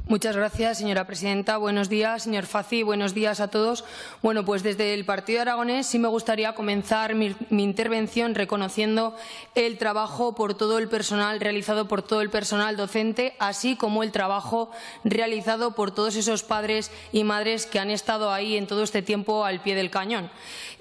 Muchas gracias, señora presidenta. Buenos días, señor Fazi. Buenos días a todos. Bueno, pues desde el Partido Aragonés sí me gustaría comenzar mi intervención reconociendo el trabajo por todo el personal realizado por todo el personal docente, así como el trabajo realizado por todos esos padres y madres que han estado ahí en todo este tiempo al pie del cañón.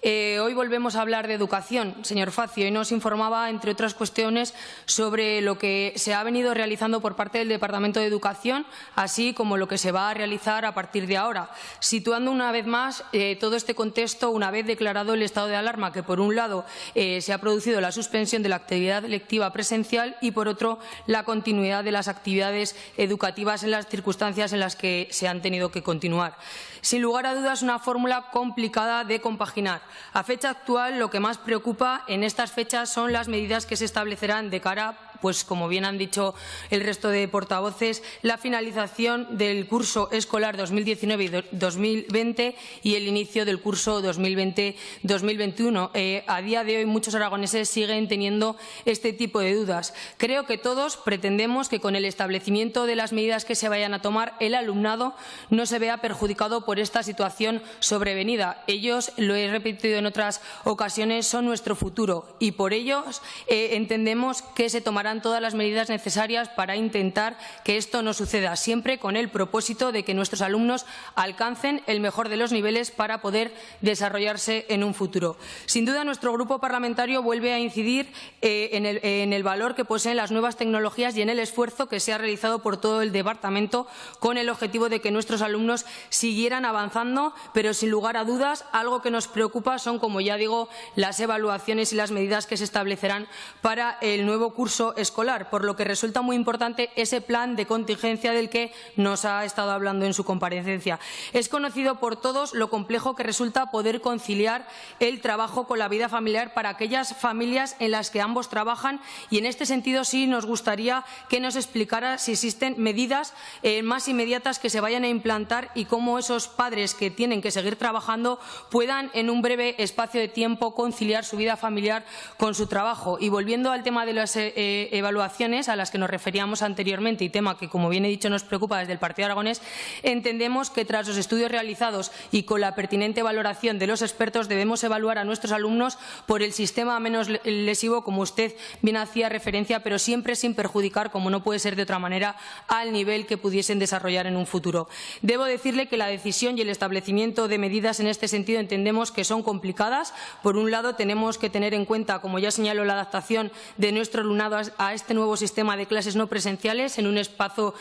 Hoy volvemos a hablar de educación, señor Fazi. Hoy nos informaba, entre otras cuestiones, sobre lo que se ha venido realizando por parte del Departamento de Educación, así como lo que se va a realizar a partir de ahora, situando una vez más todo este contexto una vez declarado el estado de alarma, que por un lado se ha producido la suspensión de la actividad lectiva presencial y por otro la continuidad de las actividades educativas en las circunstancias en las que se han tenido que continuar. Sin lugar a dudas, una fórmula complicada de compaginar. A fecha actual, lo que más preocupa en estas fechas son las medidas que se establecerán de cara, pues como bien han dicho el resto de portavoces, la finalización del curso escolar 2019-2020 y el inicio del curso 2020-2021. A día de hoy muchos aragoneses siguen teniendo este tipo de dudas. Creo que todos pretendemos que con el establecimiento de las medidas que se vayan a tomar el alumnado no se vea perjudicado por esta situación sobrevenida. Ellos, lo he repetido en otras ocasiones, son nuestro futuro y por ellos entendemos que se tomarán todas las medidas necesarias para intentar que esto no suceda, siempre con el propósito de que nuestros alumnos alcancen el mejor de los niveles para poder desarrollarse en un futuro. Sin duda, nuestro grupo parlamentario vuelve a incidir en el valor que poseen las nuevas tecnologías y en el esfuerzo que se ha realizado por todo el departamento con el objetivo de que nuestros alumnos siguieran avanzando, pero sin lugar a dudas, algo que nos preocupa son, como ya digo, las evaluaciones y las medidas que se establecerán para el nuevo curso escolar, por lo que resulta muy importante ese plan de contingencia del que nos ha estado hablando en su comparecencia. Es conocido por todos lo complejo que resulta poder conciliar el trabajo con la vida familiar para aquellas familias en las que ambos trabajan y en este sentido sí nos gustaría que nos explicara si existen medidas más inmediatas que se vayan a implantar y cómo esos padres que tienen que seguir trabajando puedan en un breve espacio de tiempo conciliar su vida familiar con su trabajo. Y volviendo al tema de las evaluaciones a las que nos referíamos anteriormente y tema que, como bien he dicho, nos preocupa desde el Partido Aragonés, entendemos que tras los estudios realizados y con la pertinente valoración de los expertos debemos evaluar a nuestros alumnos por el sistema menos lesivo, como usted bien hacía referencia, pero siempre sin perjudicar, como no puede ser de otra manera, al nivel que pudiesen desarrollar en un futuro. Debo decirle que la decisión y el establecimiento de medidas en este sentido entendemos que son complicadas. Por un lado, tenemos que tener en cuenta, como ya señaló, la adaptación de nuestro alumnado a este nuevo sistema de clases no presenciales en un espacio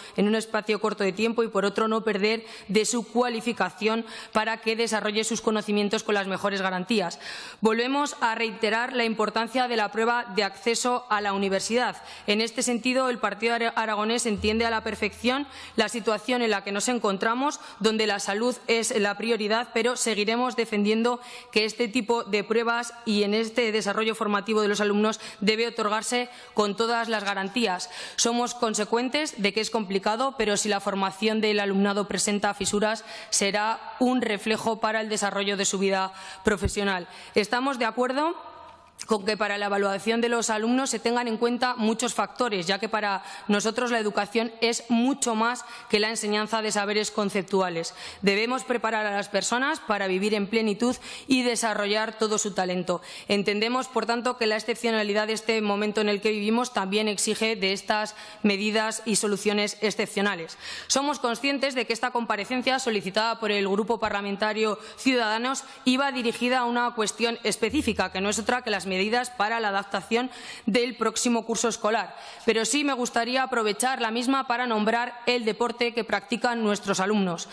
corto de tiempo y, por otro, no perder de su cualificación para que desarrolle sus conocimientos con las mejores garantías. Volvemos a reiterar la importancia de la prueba de acceso a la universidad. En este sentido, el Partido Aragonés entiende a la perfección la situación en la que nos encontramos, donde la salud es la prioridad, pero seguiremos defendiendo que este tipo de pruebas y en este desarrollo formativo de los alumnos debe otorgarse con todas las garantías. Somos consecuentes de que es complicado, pero si la formación del alumnado presenta fisuras, será un reflejo para el desarrollo de su vida profesional. Estamos de acuerdo con que para la evaluación de los alumnos se tengan en cuenta muchos factores, ya que para nosotros la educación es mucho más que la enseñanza de saberes conceptuales. Debemos preparar a las personas para vivir en plenitud y desarrollar todo su talento. Entendemos, por tanto, que la excepcionalidad de este momento en el que vivimos también exige de estas medidas y soluciones excepcionales. Somos conscientes de que esta comparecencia solicitada por el Grupo Parlamentario Ciudadanos iba dirigida a una cuestión específica, que no es otra que las medidas para la adaptación del próximo curso escolar. Pero sí me gustaría aprovechar la misma para nombrar el deporte que practican nuestros alumnos.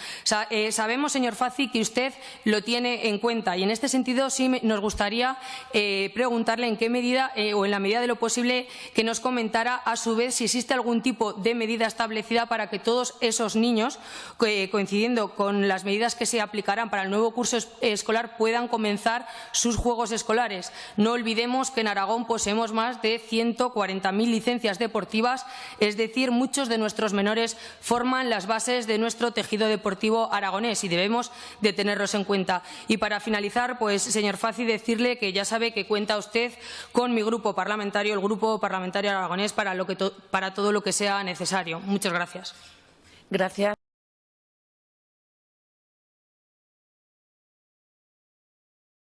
Sabemos, señor Fazi, que usted lo tiene en cuenta y en este sentido sí nos gustaría preguntarle en qué medida o en la medida de lo posible que nos comentara a su vez si existe algún tipo de medida establecida para que todos esos niños, coincidiendo con las medidas que se aplicarán para el nuevo curso escolar, puedan comenzar sus juegos escolares. No olvidemos que en Aragón poseemos más de 140.000 licencias deportivas, es decir, muchos de nuestros menores forman las bases de nuestro tejido deportivo aragonés y debemos de tenerlos en cuenta. Y para finalizar, pues, señor Fazi, decirle que ya sabe que cuenta usted con mi grupo parlamentario, el Grupo Parlamentario Aragonés, para todo lo que sea necesario. Muchas gracias. Gracias.